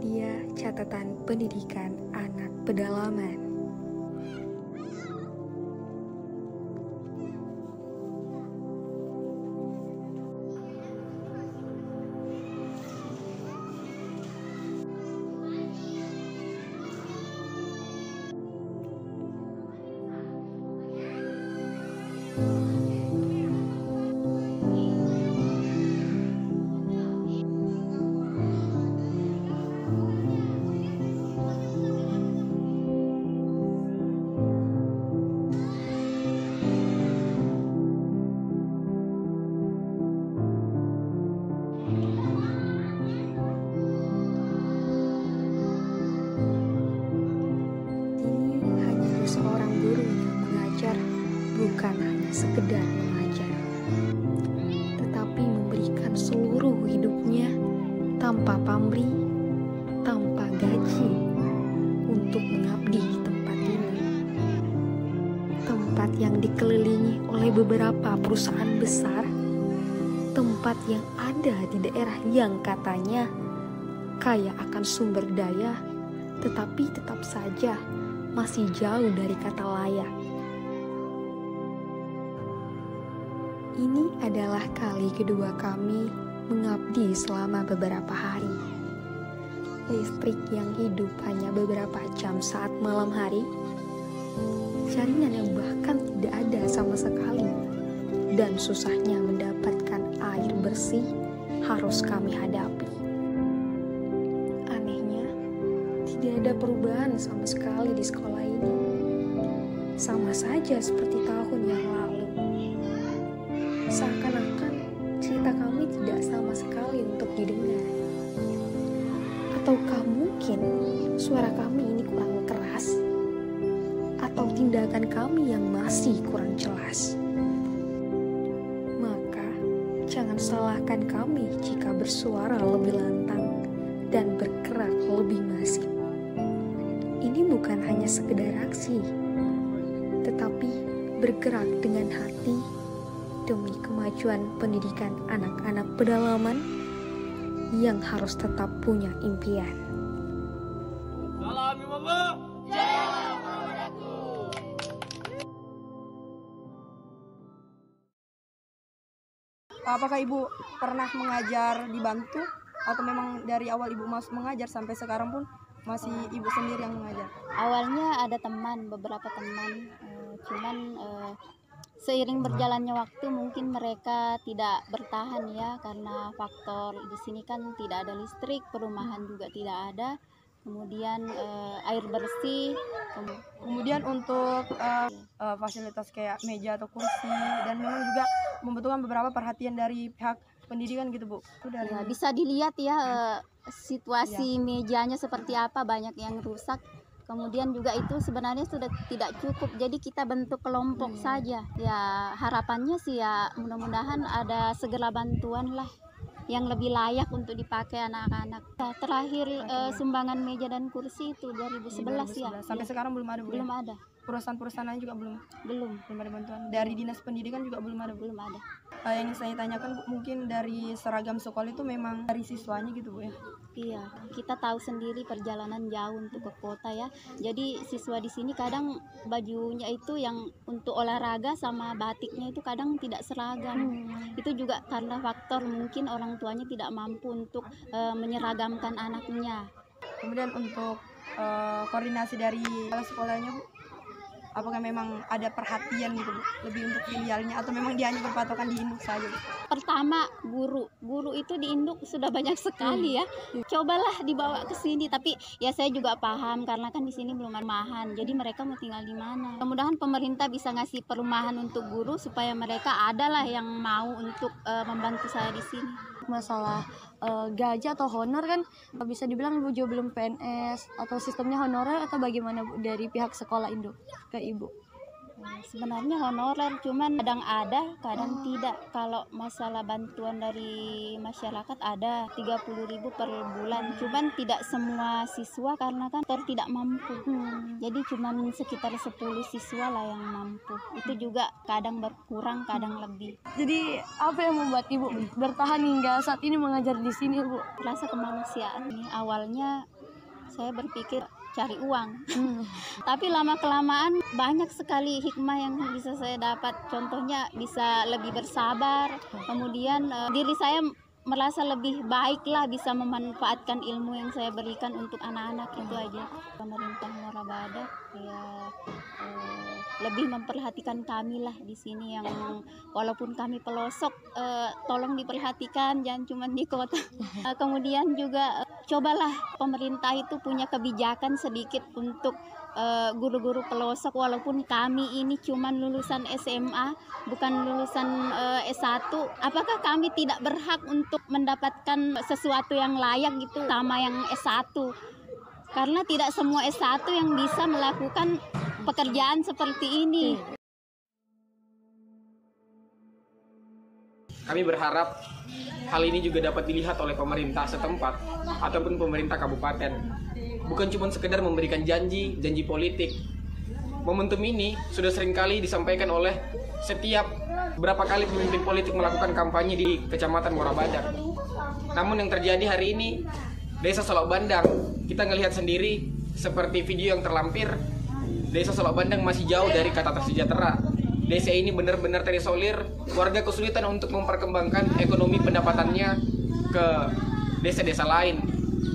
dia catatan pendidikan anak pedalaman. Bukan hanya sekedar mengajar, tetapi memberikan seluruh hidupnya tanpa pamrih, tanpa gaji untuk mengabdi di tempat ini. Tempat yang dikelilingi oleh beberapa perusahaan besar, tempat yang ada di daerah yang katanya kaya akan sumber daya, tetapi tetap saja masih jauh dari kata layak. Ini adalah kali kedua kami mengabdi selama beberapa hari. Listrik yang hidup hanya beberapa jam saat malam hari, jaringan yang bahkan tidak ada sama sekali, dan susahnya mendapatkan air bersih harus kami hadapi. Anehnya, tidak ada perubahan sama sekali di sekolah ini. Sama saja seperti tahun yang lalu. Seakan-akan cerita kami tidak sama sekali untuk didengar. Ataukah mungkin suara kami ini kurang keras? Atau tindakan kami yang masih kurang jelas? Maka jangan salahkan kami jika bersuara lebih lantang dan bergerak lebih masif. Ini bukan hanya sekedar aksi, tetapi bergerak dengan hati demi kemajuan pendidikan anak-anak pedalaman yang harus tetap punya impian. Salam Allah. Apakah Ibu pernah mengajar di Bantu atau memang dari awal Ibu mengajar sampai sekarang pun masih Ibu sendiri yang mengajar? Awalnya ada teman, beberapa teman, cuman seiring berjalannya waktu mungkin mereka tidak bertahan ya, karena faktor di sini kan tidak ada listrik, perumahan juga tidak ada, kemudian air bersih, kemudian untuk fasilitas kayak meja atau kursi, dan memang juga membutuhkan beberapa perhatian dari pihak pendidikan gitu Bu. Ya, bisa dilihat ya situasi mejanya seperti apa, banyak yang rusak. Kemudian juga itu sebenarnya sudah tidak cukup, jadi kita bentuk kelompok saja. Ya harapannya sih ya mudah-mudahan ada segera bantuan lah yang lebih layak untuk dipakai anak-anak. Terakhir sumbangan meja dan kursi itu 2011 ya. Sampai sekarang belum ada Bu? Belum ada. Perusahaan lain juga belum ada bantuan. Dari dinas pendidikan juga belum ada. Yang saya tanyakan Bu, mungkin dari seragam sekolah itu memang dari siswanya gitu Bu ya? Iya, kita tahu sendiri perjalanan jauh untuk ke kota ya. Jadi siswa di sini kadang bajunya itu yang untuk olahraga sama batiknya itu kadang tidak seragam. Itu juga karena faktor mungkin orang tuanya tidak mampu untuk menyeragamkan anaknya. Kemudian untuk koordinasi dari sekolahnya Bu, apakah memang ada perhatian gitu Bu, lebih untuk filialnya atau memang dia hanya berpatokan di induk saja Bu? Pertama guru itu di induk sudah banyak sekali ya. Cobalah dibawa ke sini, tapi ya saya juga paham karena kan di sini belum ada perumahan, jadi mereka mau tinggal di mana. Mudah-mudahan pemerintah bisa ngasih perumahan untuk guru supaya mereka adalah yang mau untuk membantu saya di sini. Masalah gaji atau honor kan bisa dibilang Ibu juga belum PNS, atau sistemnya honorer atau bagaimana Bu dari pihak sekolah induk ke Ibu? Sebenarnya honorer, cuman kadang ada, kadang tidak. Kalau masalah bantuan dari masyarakat ada 30.000 per bulan, cuman tidak semua siswa karena kan tidak mampu. Jadi cuman sekitar 10 siswa lah yang mampu. Itu juga kadang berkurang, kadang lebih. Jadi apa yang membuat Ibu bertahan hingga saat ini mengajar di sini Bu? Rasa kemanusiaan. Awalnya saya berpikir cari uang. Tapi lama-kelamaan banyak sekali hikmah yang bisa saya dapat. Contohnya bisa lebih bersabar. Kemudian diri saya merasa lebih baik lah, bisa memanfaatkan ilmu yang saya berikan untuk anak-anak. Itu aja. Pemerintah Muara Badak ya lebih memperhatikan kami lah di sini, yang walaupun kami pelosok, tolong diperhatikan, jangan cuma di kota. Kemudian juga cobalah pemerintah itu punya kebijakan sedikit untuk guru-guru pelosok, walaupun kami ini cuma lulusan SMA, bukan lulusan S1. Apakah kami tidak berhak untuk mendapatkan sesuatu yang layak gitu sama yang S1? Karena tidak semua S1 yang bisa melakukan pekerjaan seperti ini. Kami berharap hal ini juga dapat dilihat oleh pemerintah setempat ataupun pemerintah kabupaten. Bukan cuma sekedar memberikan janji politik. Momentum ini sudah seringkali disampaikan oleh setiap berapa kali pemimpin politik melakukan kampanye di Kecamatan Muara Badak. Namun yang terjadi hari ini, Desa Solok Bandang, kita ngelihat sendiri seperti video yang terlampir, Desa Solok Bandang masih jauh dari kata tersejahtera. Desa ini benar-benar terisolir, warga kesulitan untuk memperkembangkan ekonomi pendapatannya ke desa-desa lain.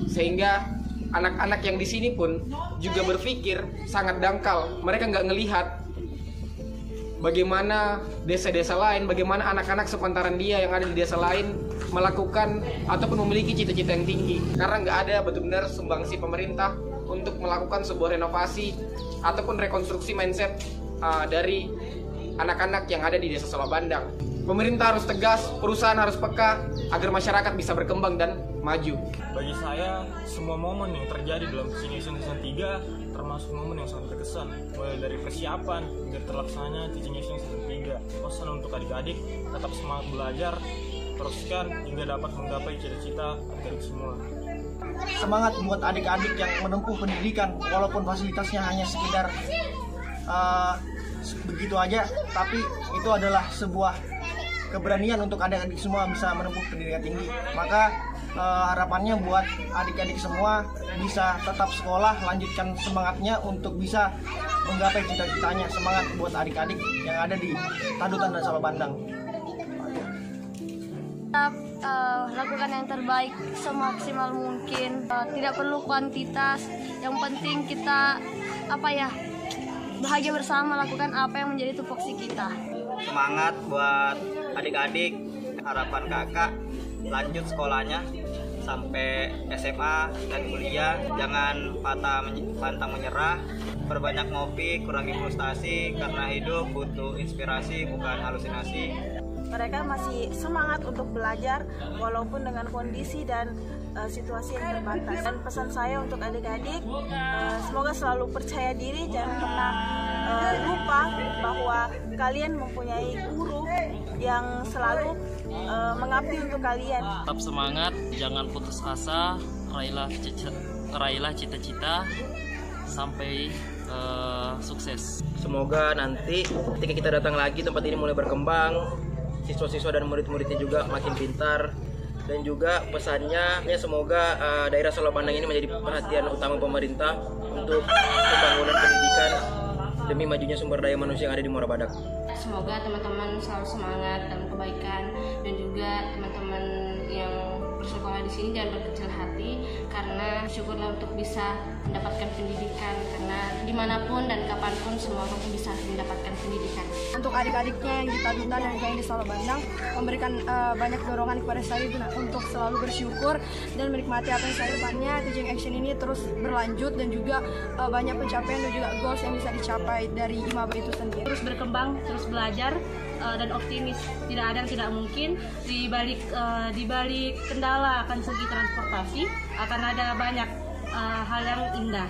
Sehingga anak-anak yang di sini pun juga berpikir sangat dangkal. Mereka nggak ngelihat bagaimana desa-desa lain, bagaimana anak-anak sepantaran dia yang ada di desa lain melakukan ataupun memiliki cita-cita yang tinggi. Karena nggak ada benar-benar sumbangsi pemerintah untuk melakukan sebuah renovasi ataupun rekonstruksi mindset dari anak-anak yang ada di Desa Solok Bandang. Pemerintah harus tegas, perusahaan harus peka agar masyarakat bisa berkembang dan maju. Bagi saya, semua momen yang terjadi dalam Teaching Action Season 3 termasuk momen yang sangat berkesan, mulai dari persiapan hingga terlaksananya Teaching Action Season 3. Pesan untuk adik-adik, tetap semangat belajar, teruskan hingga dapat menggapai cita-cita adik-adik semua. Semangat buat adik-adik yang menempuh pendidikan, walaupun fasilitasnya hanya sekedar begitu aja, tapi itu adalah sebuah keberanian untuk adik-adik semua bisa menempuh pendidikan tinggi. Maka harapannya buat adik-adik semua bisa tetap sekolah, lanjutkan semangatnya untuk bisa menggapai cita-citanya. Semangat buat adik-adik yang ada di Tadutan dan Solok Bandang. Tetap lakukan yang terbaik semaksimal mungkin. Tidak perlu kuantitas, yang penting kita bahagia bersama, lakukan apa yang menjadi tupoksi kita. Semangat buat adik-adik, harapan kakak lanjut sekolahnya sampai SMA dan kuliah. Jangan pantang menyerah, perbanyak ngopi, kurangi frustasi, karena hidup butuh inspirasi bukan halusinasi. Mereka masih semangat untuk belajar walaupun dengan kondisi dan situasi yang terbatas. Dan pesan saya untuk adik-adik, semoga selalu percaya diri, jangan pernah lupa bahwa kalian mempunyai guru yang selalu mengabdi untuk kalian. Tetap semangat, jangan putus asa, raihlah cita-cita sampai sukses. Semoga nanti ketika kita datang lagi, tempat ini mulai berkembang, siswa-siswa dan murid-muridnya juga makin pintar. Dan juga pesannya semoga daerah Solok Bandang ini menjadi perhatian utama pemerintah untuk pembangunan pendidikan demi majunya sumber daya manusia yang ada di Muara Badak. Semoga teman-teman selalu semangat dalam kebaikan, dan juga teman-teman yang bersekolah di sini jangan berkecil hati, karena syukurlah untuk bisa mendapatkan pendidikan, karena dimanapun dan kapanpun semua orang bisa mendapatkan pendidikan. Untuk adik-adiknya yang di Tadutan dan yang di Solok Bandang, memberikan banyak dorongan kepada saya untuk selalu bersyukur dan menikmati apa yang saya depannya. Teaching Action ini terus berlanjut dan juga banyak pencapaian dan juga goals yang bisa dicapai dari IMABA itu sendiri. Terus berkembang, terus belajar, dan optimis. Tidak ada yang tidak mungkin. Di balik kendala akan segi transportasi akan ada banyak hal yang indah.